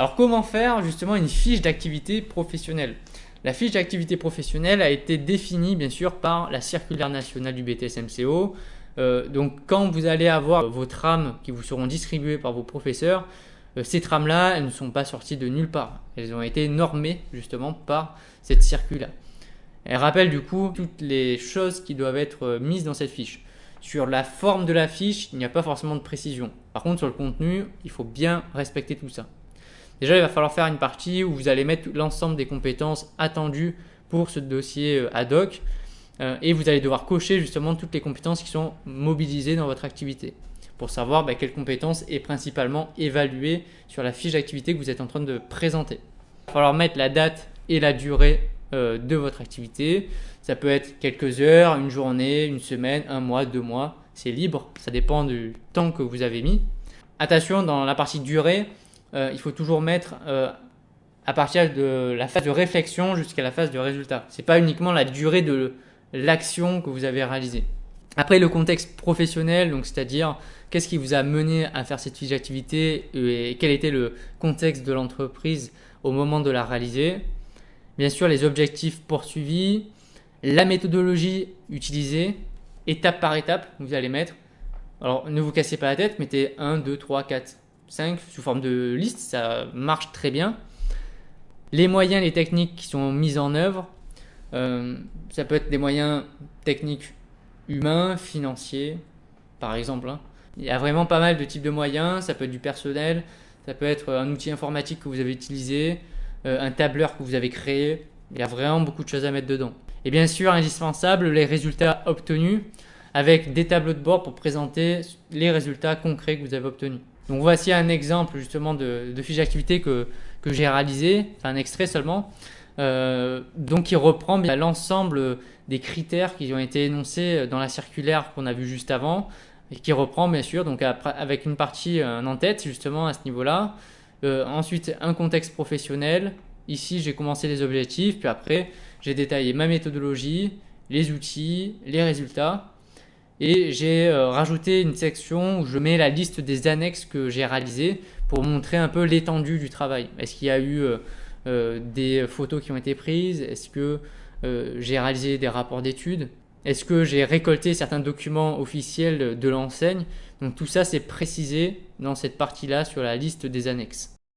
Alors comment faire justement une fiche d'activité professionnelle? La fiche d'activité professionnelle a été définie bien sûr par la circulaire nationale du BTS-MCO. Donc quand vous allez avoir vos trames qui vous seront distribuées par vos professeurs, ces trames-là, elles ne sont pas sorties de nulle part. Elles ont été normées justement par cette circulaire. Elle rappelle du coup toutes les choses qui doivent être mises dans cette fiche. Sur la forme de la fiche, il n'y a pas forcément de précision. Par contre, sur le contenu, il faut bien respecter tout ça. Déjà, il va falloir faire une partie où vous allez mettre l'ensemble des compétences attendues pour ce dossier ad hoc et vous allez devoir cocher justement toutes les compétences qui sont mobilisées dans votre activité pour savoir quelle compétence est principalement évaluée sur la fiche d'activité que vous êtes en train de présenter. Il va falloir mettre la date et la durée de votre activité. Ça peut être quelques heures, une journée, une semaine, un mois, 2 mois. C'est libre, ça dépend du temps que vous avez mis. Attention, dans la partie durée, il faut toujours mettre à partir de la phase de réflexion jusqu'à la phase de résultat. Ce n'est pas uniquement la durée de l'action que vous avez réalisée. Après, le contexte professionnel, donc c'est-à-dire qu'est-ce qui vous a mené à faire cette fiche d'activité et quel était le contexte de l'entreprise au moment de la réaliser. Bien sûr, les objectifs poursuivis, la méthodologie utilisée, étape par étape, vous allez mettre. Alors, ne vous cassez pas la tête, mettez 1, 2, 3, 4, 5 sous forme de liste, ça marche très bien. Les moyens, les techniques qui sont mises en œuvre, ça peut être des moyens techniques humains, financiers, par exemple. Il y a vraiment pas mal de types de moyens, ça peut être du personnel, ça peut être un outil informatique que vous avez utilisé, un tableur que vous avez créé. Il y a vraiment beaucoup de choses à mettre dedans. Et bien sûr, indispensable, les résultats obtenus avec des tableaux de bord pour présenter les résultats concrets que vous avez obtenus. Donc voici un exemple justement de fiche d'activité que j'ai réalisé, enfin un extrait seulement, donc qui reprend l'ensemble des critères qui ont été énoncés dans la circulaire qu'on a vu juste avant, et qui reprend bien sûr donc avec une partie en tête justement à ce niveau-là. Ensuite un contexte professionnel. Ici j'ai commencé les objectifs, puis après j'ai détaillé ma méthodologie, les outils, les résultats. Et j'ai rajouté une section où je mets la liste des annexes que j'ai réalisées pour montrer un peu l'étendue du travail. Est-ce qu'il y a eu des photos qui ont été prises? Est-ce que j'ai réalisé des rapports d'études? Est-ce que j'ai récolté certains documents officiels de l'enseigne? Donc tout ça, c'est précisé dans cette partie-là sur la liste des annexes.